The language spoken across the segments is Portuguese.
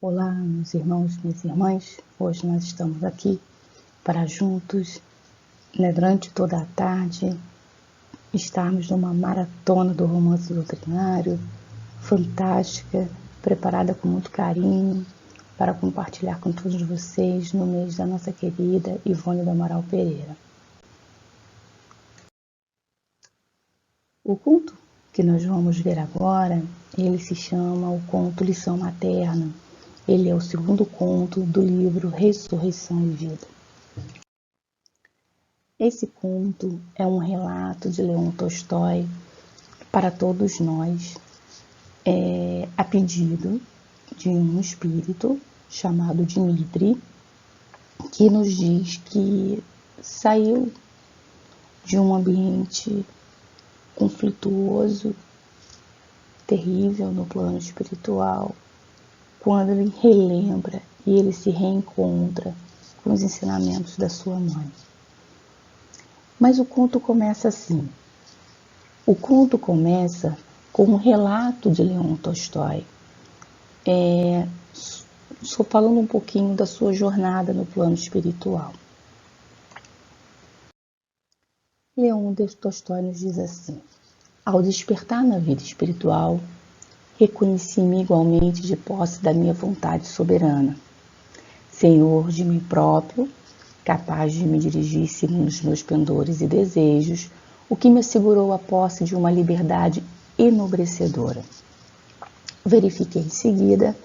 Olá, meus irmãos, minhas irmãs. Hoje nós estamos aqui para juntos, durante toda a tarde, estarmos numa maratona do romance doutrinário, fantástica, preparada com muito carinho, para compartilhar com todos vocês no mês da nossa querida Ivone do Amaral Pereira. O conto que nós vamos ver agora, ele se chama o conto Lição Materna. Ele é o segundo conto do livro Ressurreição e Vida. Esse conto é um relato de Leon Tolstói para todos nós, a pedido de um espírito chamado Dmitri, que nos diz que saiu de um ambiente conflituoso, terrível no plano espiritual, quando ele relembra e ele se reencontra com os ensinamentos da sua mãe. Mas o conto começa assim. O conto começa com um relato de Leon Tolstói, só falando um pouquinho da sua jornada no plano espiritual. Leon Tolstói nos diz assim: ao despertar na vida espiritual, reconheci-me igualmente de posse da minha vontade soberana, senhor de mim próprio, capaz de me dirigir segundo os meus pendores e desejos, o que me assegurou a posse de uma liberdade enobrecedora. Verifiquei em seguida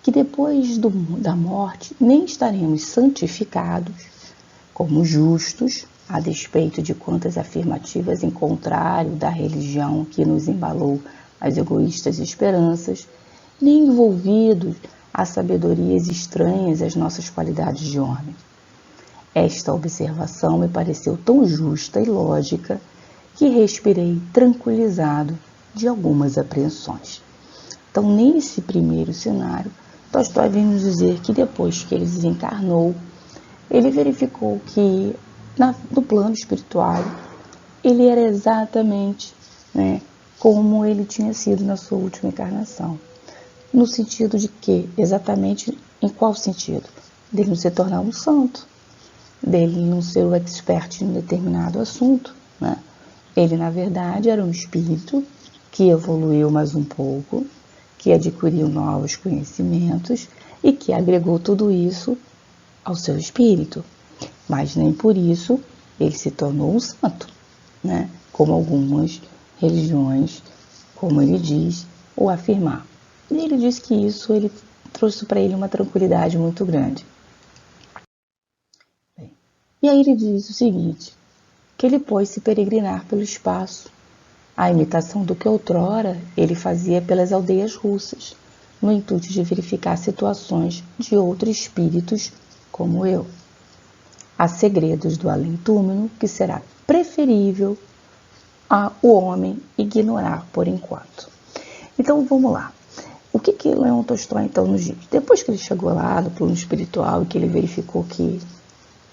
que depois da morte nem estaremos santificados como justos, a despeito de quantas afirmativas em contrário da religião que nos embalou as egoístas esperanças, nem envolvidos a sabedorias estranhas às nossas qualidades de homem. Esta observação me pareceu tão justa e lógica que respirei tranquilizado de algumas apreensões. Então, nesse primeiro cenário, Tolstói vem nos dizer que depois que ele desencarnou, ele verificou que no plano espiritual ele era exatamente, como ele tinha sido na sua última encarnação. No sentido de que, exatamente em qual sentido? Dele não se tornar um santo, dele não ser o expert em um determinado assunto. Ele, na verdade, era um espírito que evoluiu mais um pouco, que adquiriu novos conhecimentos e que agregou tudo isso ao seu espírito. Mas nem por isso ele se tornou um santo, como algumas religiões, como ele diz, ou afirmar. E ele diz que isso ele trouxe para ele uma tranquilidade muito grande. E aí ele diz o seguinte, que ele pôs-se peregrinar pelo espaço, a imitação do que outrora ele fazia pelas aldeias russas, no intuito de verificar situações de outros espíritos como eu. Há segredos do além-túmulo que será preferível o homem ignorar por enquanto. Então vamos lá. O que Leon Tolstói então nos diz? Depois que ele chegou lá no plano espiritual e que ele verificou que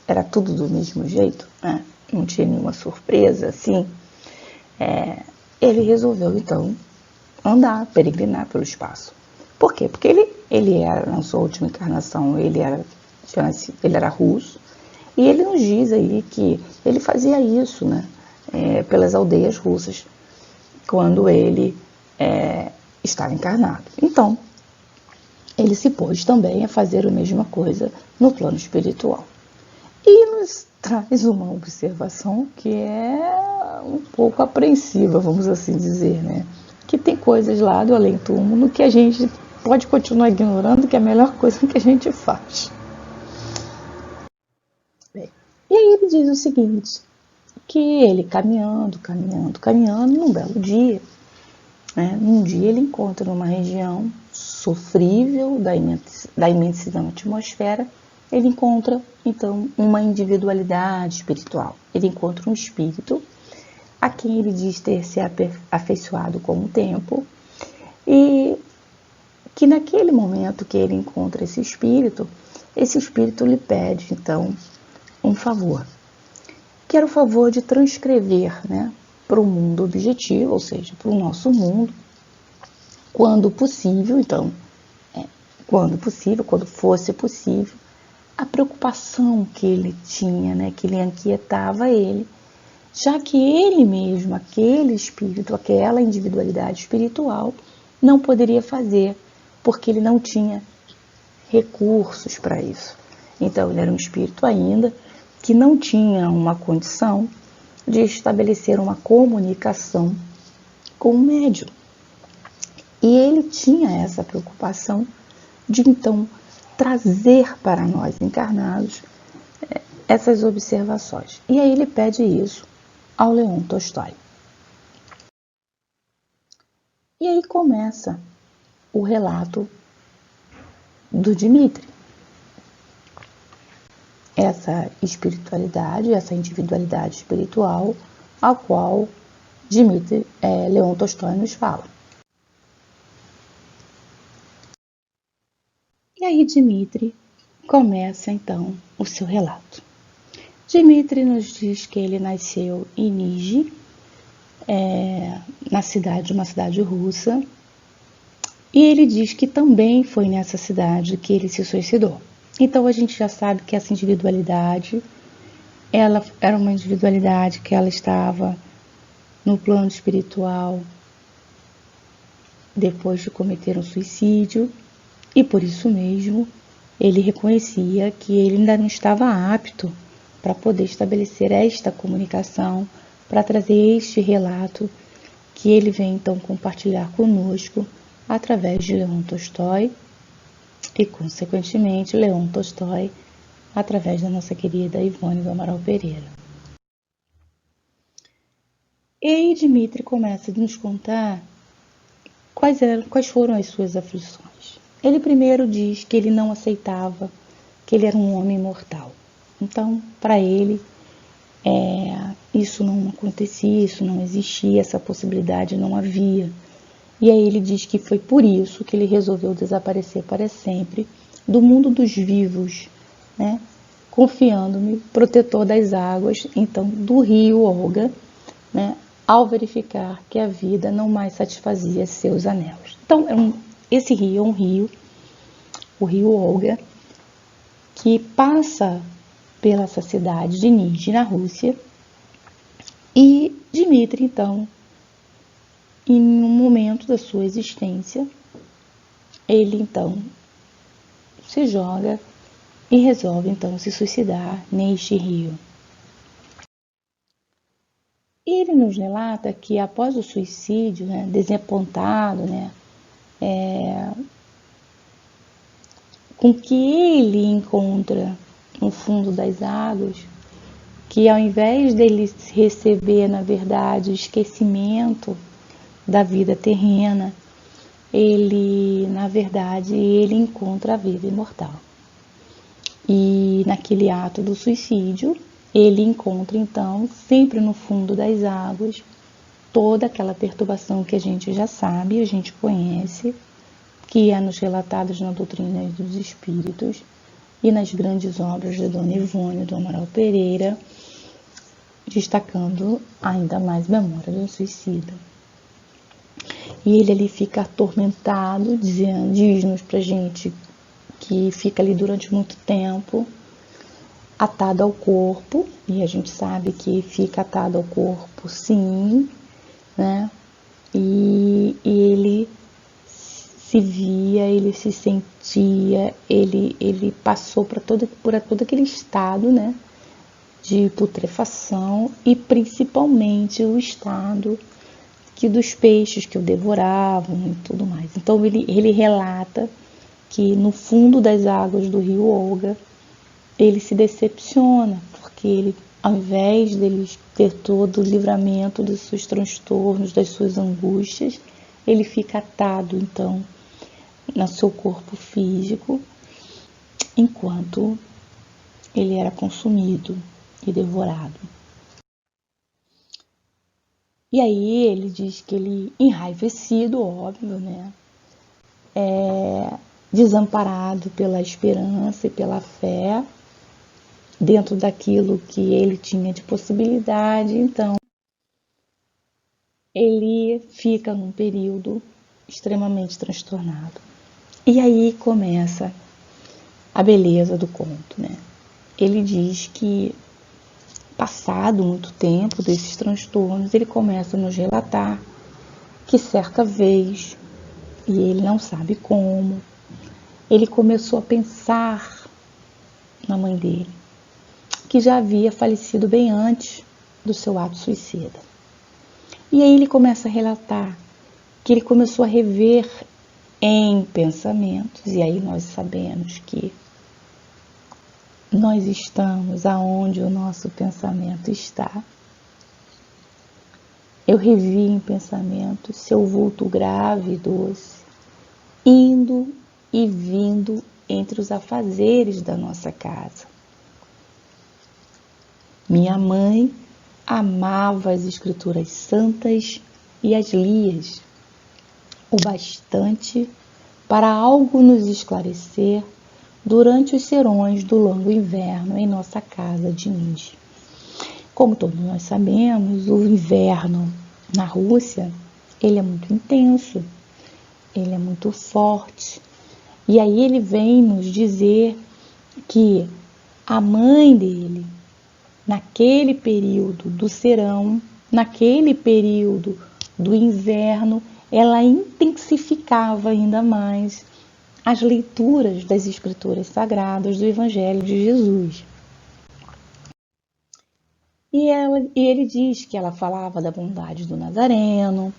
era tudo do mesmo jeito, não tinha nenhuma surpresa assim, ele resolveu então andar, peregrinar pelo espaço. Por quê? Porque ele era, na sua última encarnação, ele era russo, e ele nos diz aí que ele fazia isso, pelas aldeias russas, quando ele estava encarnado. Então, ele se pôs também a fazer a mesma coisa no plano espiritual. E nos traz uma observação que é um pouco apreensiva, vamos assim dizer, que tem coisas lá do além-túmulo que a gente pode continuar ignorando, que é a melhor coisa que a gente faz. E aí ele diz o seguinte, que ele caminhando, num belo dia, num dia ele encontra numa região sofrível da imensidão atmosfera, ele encontra então uma individualidade espiritual. Ele encontra um espírito a quem ele diz ter se afeiçoado com o tempo e que naquele momento que ele encontra esse espírito lhe pede então um favor, que era o favor de transcrever para o mundo objetivo, ou seja, para o nosso mundo, quando possível, então, quando possível, quando fosse possível, a preocupação que ele tinha, né, que lhe inquietava ele, já que ele mesmo, aquele espírito, aquela individualidade espiritual, não poderia fazer, porque ele não tinha recursos para isso. Então, ele era um espírito ainda que não tinha uma condição de estabelecer uma comunicação com o médium. E ele tinha essa preocupação de, então, trazer para nós encarnados essas observações. E aí ele pede isso ao Leon Tolstói. E aí começa o relato do Dmitri. Essa espiritualidade, essa individualidade espiritual, a qual Leon Tolstói nos fala. E aí Dmitri começa então o seu relato. Dmitri nos diz que ele nasceu em Nizhny, uma cidade russa, e ele diz que também foi nessa cidade que ele se suicidou. Então a gente já sabe que essa individualidade, ela era uma individualidade que ela estava no plano espiritual depois de cometer um suicídio, e por isso mesmo ele reconhecia que ele ainda não estava apto para poder estabelecer esta comunicação, para trazer este relato que ele vem então compartilhar conosco através de Leon Tolstói e, consequentemente, Leon Tolstói através da nossa querida Ivone do Amaral Pereira. E aí Dmitri começa a nos contar quais foram as suas aflições. Ele primeiro diz que ele não aceitava que ele era um homem mortal. Então, para ele, isso não acontecia, isso não existia, essa possibilidade não havia. E aí ele diz que foi por isso que ele resolveu desaparecer para sempre do mundo dos vivos, né? Confiando-me, protetor das águas, então do rio Olga, né? Ao verificar que a vida não mais satisfazia seus anelos. Então, esse rio é um rio, o rio Olga, que passa pela essa cidade de Nizhny, na Rússia, e Dmitri, então, em um momento da sua existência, ele, então, se joga e resolve, então, se suicidar neste rio. Ele nos relata que, após o suicídio, né, desapontado, né, com que ele encontra no fundo das águas, que ao invés dele receber, na verdade, o esquecimento da vida terrena, na verdade, ele encontra a vida imortal. E naquele ato do suicídio, ele encontra, então, sempre no fundo das águas, toda aquela perturbação que a gente já sabe, a gente conhece, que é nos relatados na doutrina dos espíritos e nas grandes obras de Dona Ivone do Amaral Pereira, destacando ainda mais Memória de um Suicida. E ele ali fica atormentado, diz-nos pra gente que fica ali durante muito tempo, atado ao corpo, e a gente sabe que fica atado ao corpo sim, né? E ele se via, ele se sentia, ele passou por todo aquele estado, né, de putrefação, e principalmente o estado dos peixes que o devoravam e tudo mais. Então ele relata que no fundo das águas do rio Olga ele se decepciona, porque ele, ao invés dele ter todo o livramento dos seus transtornos, das suas angústias, ele fica atado então no seu corpo físico, enquanto ele era consumido e devorado. E aí ele diz que ele, enraivecido, óbvio, né, desamparado pela esperança e pela fé, dentro daquilo que ele tinha de possibilidade, então ele fica num período extremamente transtornado. E aí começa a beleza do conto, né? Ele diz que, passado muito tempo desses transtornos, ele começa a nos relatar que certa vez, e ele não sabe como, ele começou a pensar na mãe dele, que já havia falecido bem antes do seu ato suicida. E aí ele começa a relatar que ele começou a rever em pensamentos, e aí nós sabemos que nós estamos aonde o nosso pensamento está. Eu revi em pensamentos seu vulto grave e doce, indo e vindo entre os afazeres da nossa casa. Minha mãe amava as escrituras santas e as lia o bastante para algo nos esclarecer durante os serões do longo inverno em nossa casa de Nish. Como todos nós sabemos, o inverno na Rússia, ele é muito intenso, ele é muito forte. E aí ele vem nos dizer que a mãe dele, naquele período do serão, naquele período do inverno, ela intensificava ainda mais as leituras das Escrituras Sagradas do Evangelho de Jesus. E ele diz que ela falava da bondade do Nazareno,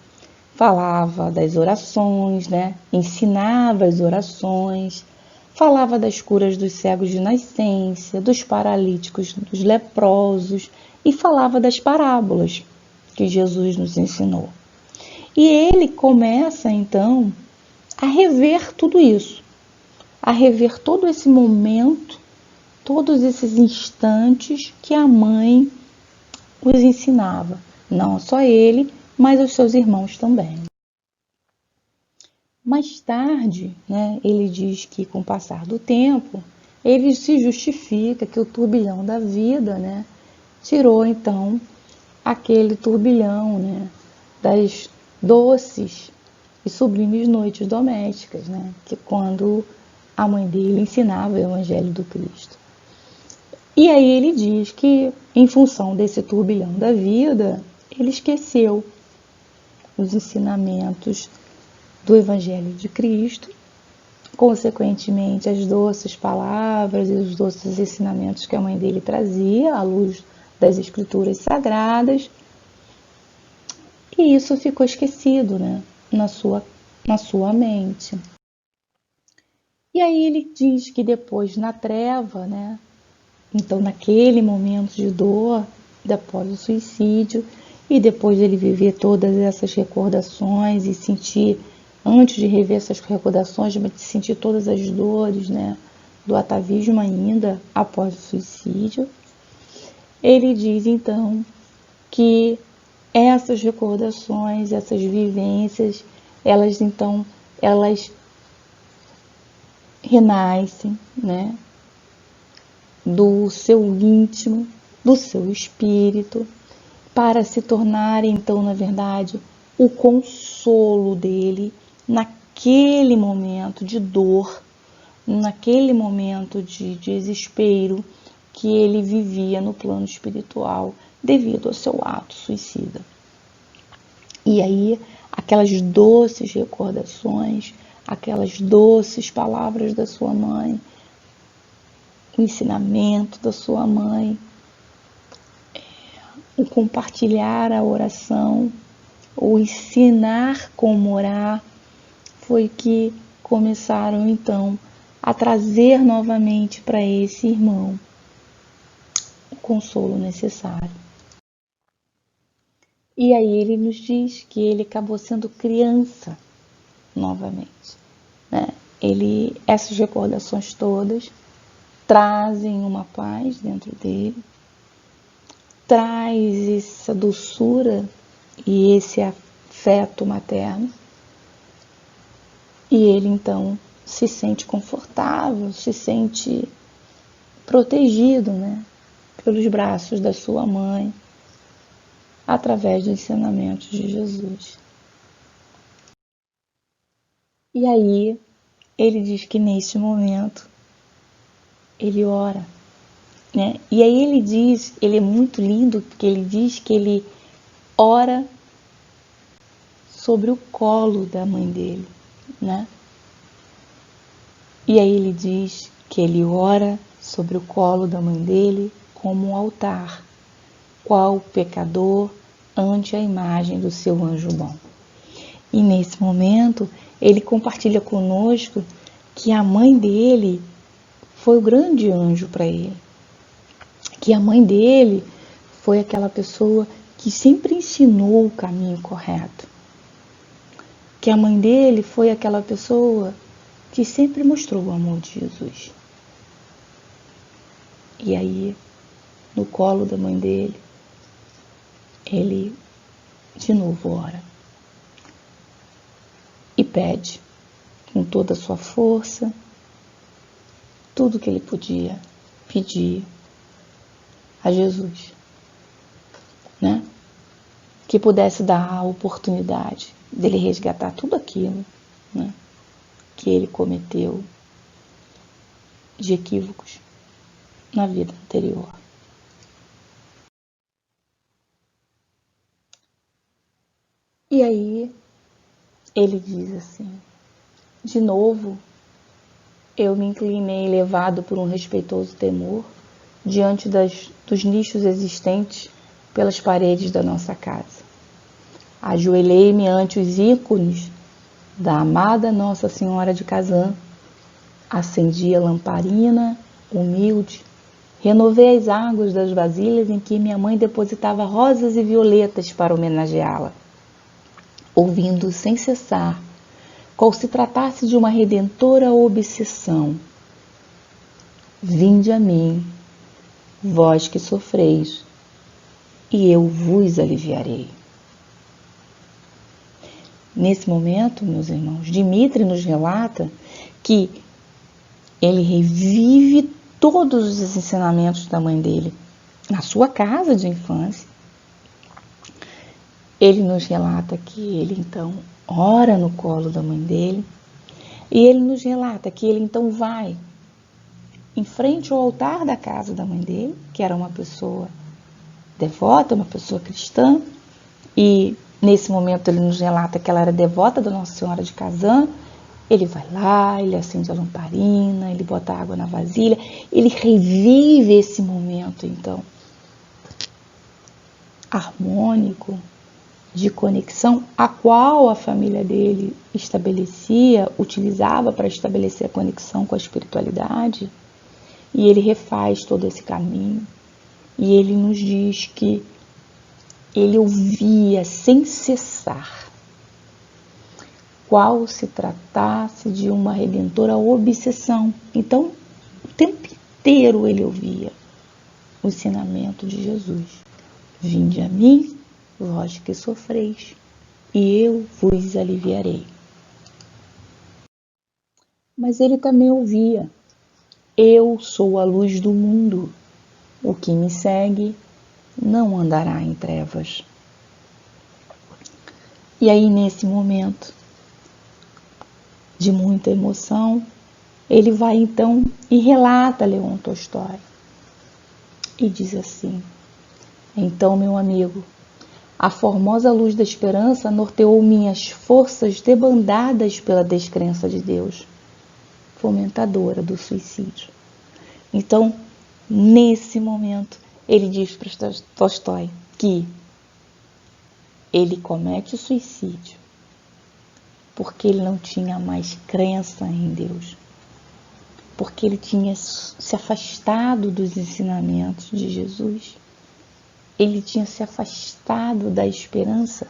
falava das orações, né? Ensinava as orações, falava das curas dos cegos de nascença, dos paralíticos, dos leprosos, e falava das parábolas que Jesus nos ensinou. E ele começa, então, a rever tudo isso, a rever todo esse momento, todos esses instantes que a mãe os ensinava. Não só ele, mas os seus irmãos também. Mais tarde, né, ele diz que com o passar do tempo, ele se justifica que o turbilhão da vida, né, tirou então aquele turbilhão, né, das doces e sublimes noites domésticas, né, que quando a mãe dele ensinava o Evangelho do Cristo. E aí ele diz que, em função desse turbilhão da vida, ele esqueceu os ensinamentos do Evangelho de Cristo, consequentemente as doces palavras e os doces ensinamentos que a mãe dele trazia à luz das Escrituras Sagradas, e isso ficou esquecido, né, na sua mente. E aí ele diz que depois na treva, né, então naquele momento de dor, após o suicídio, e depois de ele viver todas essas recordações e sentir, antes de rever essas recordações, mas de sentir todas as dores, né, do atavismo ainda após o suicídio, ele diz então que essas recordações, essas vivências, elas renascem, né, do seu íntimo, do seu espírito, para se tornar então, na verdade, o consolo dele naquele momento de dor, naquele momento de desespero que ele vivia no plano espiritual devido ao seu ato suicida. E aí, aquelas doces recordações, aquelas doces palavras da sua mãe, o ensinamento da sua mãe, o compartilhar a oração, o ensinar como orar, foi que começaram então a trazer novamente para esse irmão o consolo necessário. E aí ele nos diz que ele acabou sendo criança novamente, né? Essas recordações todas trazem uma paz dentro dele, traz essa doçura e esse afeto materno, e ele então se sente confortável, se sente protegido, né, pelos braços da sua mãe, através dos ensinamentos de Jesus. E aí ele diz que neste momento ele ora, né? E aí ele diz, ele é muito lindo, porque ele diz que ele ora sobre o colo da mãe dele, né? E aí ele diz que ele ora sobre o colo da mãe dele como um altar, qual pecador ante a imagem do seu anjo bom. E nesse momento ele compartilha conosco que a mãe dele foi o grande anjo para ele, que a mãe dele foi aquela pessoa que sempre ensinou o caminho correto, que a mãe dele foi aquela pessoa que sempre mostrou o amor de Jesus. E aí, no colo da mãe dele, ele de novo ora e pede com toda a sua força tudo que ele podia pedir a Jesus, né? Que pudesse dar a oportunidade dele resgatar tudo aquilo, né, que ele cometeu de equívocos na vida anterior. E aí ele diz assim: de novo eu me inclinei, levado por um respeitoso temor, diante dos nichos existentes pelas paredes da nossa casa. Ajoelhei-me ante os ícones da amada Nossa Senhora de Kazan, acendi a lamparina humilde, renovei as águas das vasilhas em que minha mãe depositava rosas e violetas para homenageá-la, ouvindo sem cessar, qual se tratasse de uma redentora obsessão: vinde a mim, vós que sofreis, e eu vos aliviarei. Nesse momento, meus irmãos, Dimitri nos relata que ele revive todos os ensinamentos da mãe dele na sua casa de infância. Ele nos relata que ele então ora no colo da mãe dele, e ele nos relata que ele então vai em frente ao altar da casa da mãe dele, que era uma pessoa devota, uma pessoa cristã, e nesse momento ele nos relata que ela era devota da Nossa Senhora de Kazan. Ele vai lá, ele acende a lamparina, ele bota água na vasilha, ele revive esse momento então harmônico, de conexão, a qual a família dele estabelecia, utilizava para estabelecer a conexão com a espiritualidade, e ele refaz todo esse caminho, e ele nos diz que ele ouvia sem cessar, qual se tratasse de uma redentora obsessão. Então, o tempo inteiro ele ouvia o ensinamento de Jesus: vinde a mim, vós que sofreis, e eu vos aliviarei. Mas ele também ouvia: eu sou a luz do mundo, o que me segue não andará em trevas. E aí, nesse momento de muita emoção, ele vai então e relata Leon Tolstói e diz assim: então, meu amigo, a formosa luz da esperança norteou minhas forças debandadas pela descrença de Deus, fomentadora do suicídio. Então, nesse momento, ele diz para Tolstói que ele comete o suicídio porque ele não tinha mais crença em Deus, porque ele tinha se afastado dos ensinamentos de Jesus, ele tinha se afastado da esperança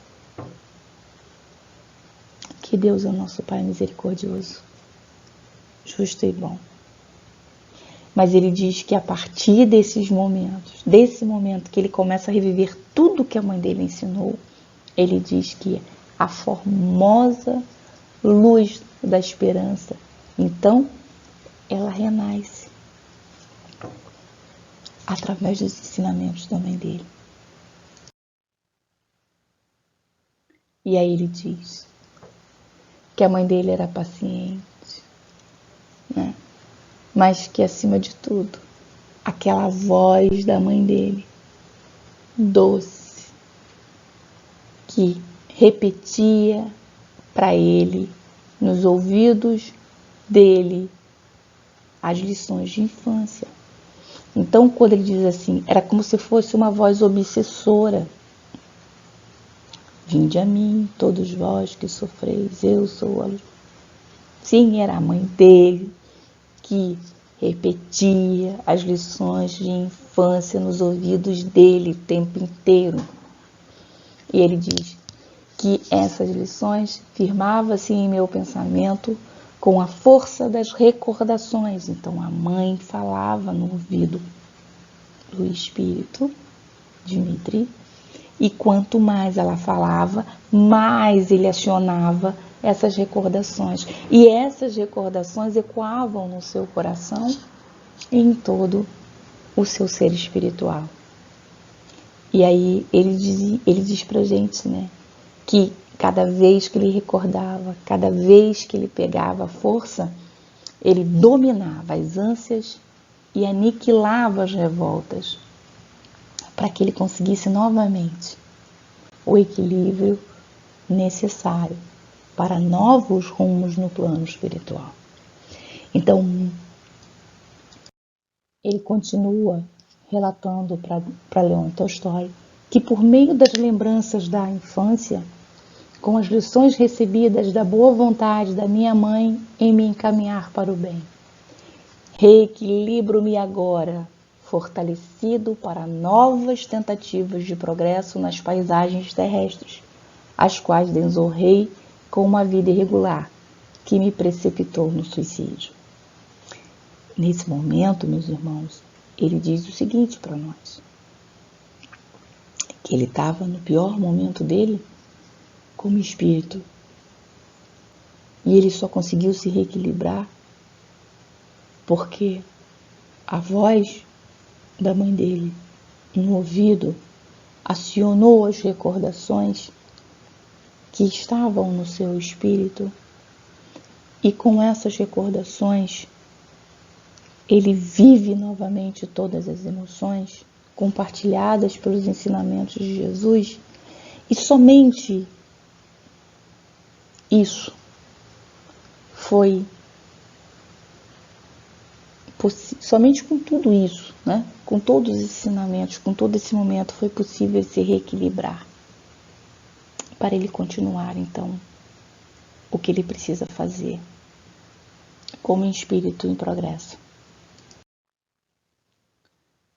que Deus é o nosso Pai misericordioso, justo e bom. Mas ele diz que a partir desses momentos, desse momento que ele começa a reviver tudo que a mãe dele ensinou, ele diz que a formosa luz da esperança, então, ela renasce através dos ensinamentos da mãe dele. E aí ele diz que a mãe dele era paciente, mas que, acima de tudo, aquela voz da mãe dele, doce, que repetia para ele, nos ouvidos dele, as lições de infância. Então, quando ele diz assim, era como se fosse uma voz obsessora. Vinde a mim, todos vós que sofreis, eu sou a luz. Sim, era a mãe dele que repetia as lições de infância nos ouvidos dele o tempo inteiro. E ele diz que essas lições firmavam-se em meu pensamento com a força das recordações. Então a mãe falava no ouvido do espírito, Dmitri, e quanto mais ela falava, mais ele acionava essas recordações. E essas recordações ecoavam no seu coração e em todo o seu ser espiritual. E aí ele diz pra gente, né, que cada vez que ele recordava, cada vez que ele pegava força, ele dominava as ânsias e aniquilava as revoltas, para que ele conseguisse novamente o equilíbrio necessário para novos rumos no plano espiritual. Então, ele continua relatando para Leon Tolstói que, por meio das lembranças da infância, com as lições recebidas da boa vontade da minha mãe em me encaminhar para o bem, reequilibro-me agora, fortalecido para novas tentativas de progresso nas paisagens terrestres, as quais desonrei com uma vida irregular, que me precipitou no suicídio. Nesse momento, meus irmãos, ele diz o seguinte para nós, que ele estava no pior momento dele como espírito, e ele só conseguiu se reequilibrar porque a voz da mãe dele no ouvido acionou as recordações que estavam no seu espírito, e com essas recordações ele vive novamente todas as emoções compartilhadas pelos ensinamentos de Jesus, e somente isso foi somente com tudo isso, né? Com todos os ensinamentos, com todo esse momento, foi possível se reequilibrar para ele continuar, então, o que ele precisa fazer como espírito em progresso.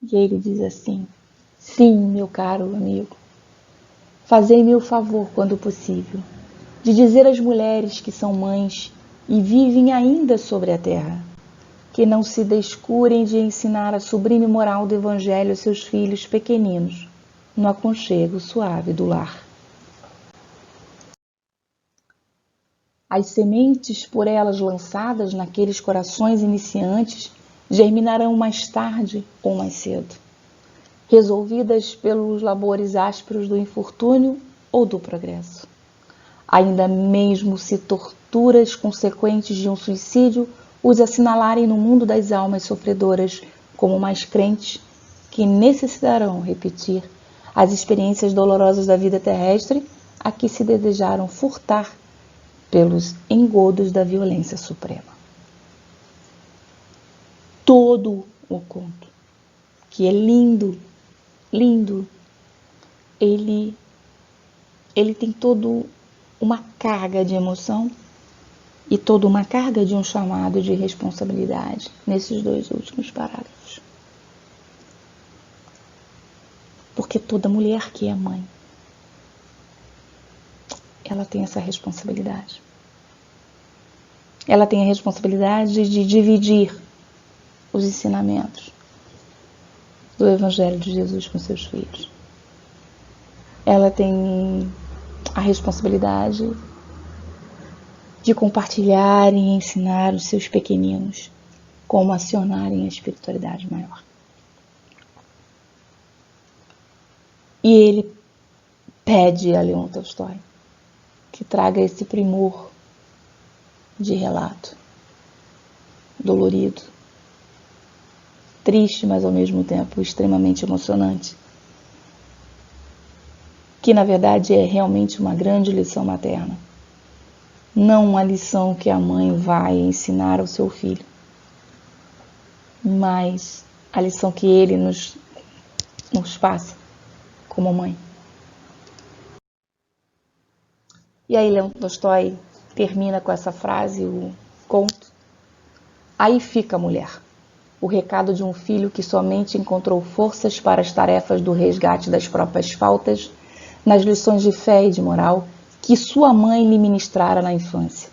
E ele diz assim: sim, meu caro amigo, fazei-me o favor, quando possível, de dizer às mulheres que são mães e vivem ainda sobre a terra, que não se descurem de ensinar a sublime moral do Evangelho aos seus filhos pequeninos, no aconchego suave do lar. As sementes por elas lançadas naqueles corações iniciantes germinarão mais tarde ou mais cedo, resolvidas pelos labores ásperos do infortúnio ou do progresso. Ainda mesmo se torturas consequentes de um suicídio os assinalarem no mundo das almas sofredoras como mais crentes, que necessitarão repetir as experiências dolorosas da vida terrestre a que se desejaram furtar pelos engodos da violência suprema. Todo o conto, que é lindo, lindo, ele tem todo uma carga de emoção e toda uma carga de um chamado de responsabilidade nesses dois últimos parágrafos. Porque toda mulher que é mãe, ela tem essa responsabilidade. Ela tem a responsabilidade de dividir os ensinamentos do Evangelho de Jesus com seus filhos. Ela tem a responsabilidade de compartilhar e ensinar os seus pequeninos como acionarem a espiritualidade maior. E ele pede a Leon Tolstói que traga esse primor de relato dolorido triste, mas ao mesmo tempo extremamente emocionante, que na verdade é realmente uma grande lição materna. Não uma lição que a mãe vai ensinar ao seu filho, mas a lição que ele nos passa como mãe. E aí Leon Tolstói termina com essa frase, o conto: aí fica a mulher, o recado de um filho que somente encontrou forças para as tarefas do resgate das próprias faltas, nas lições de fé e de moral que sua mãe lhe ministrara na infância.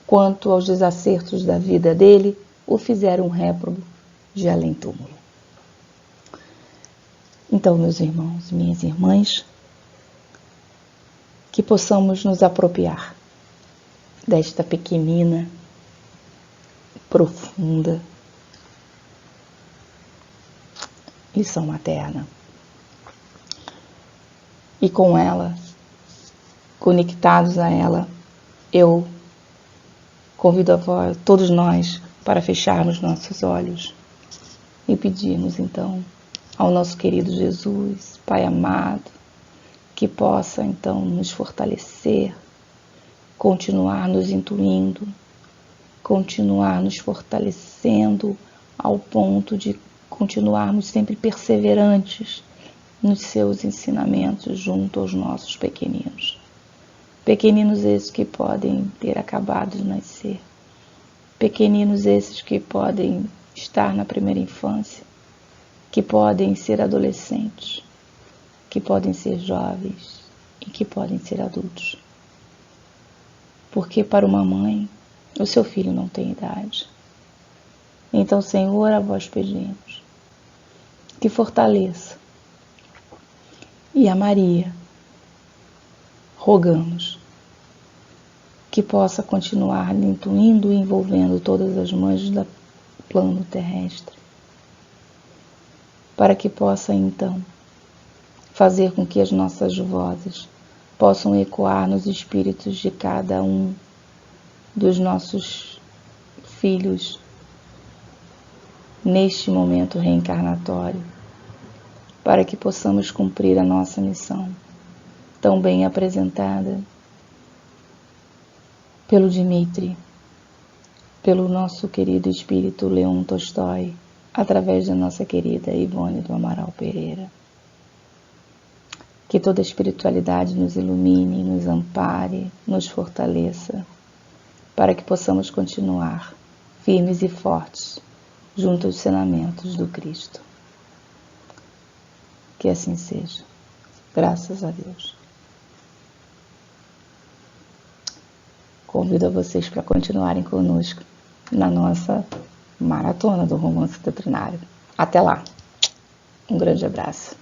Quanto aos desacertos da vida dele, o fizeram um réprobo de além-túmulo. Então, meus irmãos e minhas irmãs, que possamos nos apropriar desta pequenina, profunda lição materna. E com ela, conectados a ela, eu convido todos nós para fecharmos nossos olhos e pedirmos então ao nosso querido Jesus, Pai amado, que possa então nos fortalecer, continuar nos intuindo, continuar nos fortalecendo ao ponto de continuarmos sempre perseverantes nos seus ensinamentos junto aos nossos pequeninos. Pequeninos esses que podem ter acabado de nascer. Pequeninos esses que podem estar na primeira infância, que podem ser adolescentes, que podem ser jovens e que podem ser adultos. Porque para uma mãe, o seu filho não tem idade. Então, Senhor, a vós pedimos que fortaleça. E a Maria, rogamos que possa continuar intuindo e envolvendo todas as mães do plano terrestre, para que possa então fazer com que as nossas vozes possam ecoar nos espíritos de cada um dos nossos filhos neste momento reencarnatório, para que possamos cumprir a nossa missão, tão bem apresentada pelo Dmitri, pelo nosso querido espírito Leon Tolstói, através da nossa querida Ivone do Amaral Pereira. Que toda a espiritualidade nos ilumine, nos ampare, nos fortaleça, para que possamos continuar firmes e fortes junto aos ensinamentos do Cristo. Que assim seja. Graças a Deus. Convido a vocês para continuarem conosco na nossa maratona do romance doutrinário. Até lá. Um grande abraço.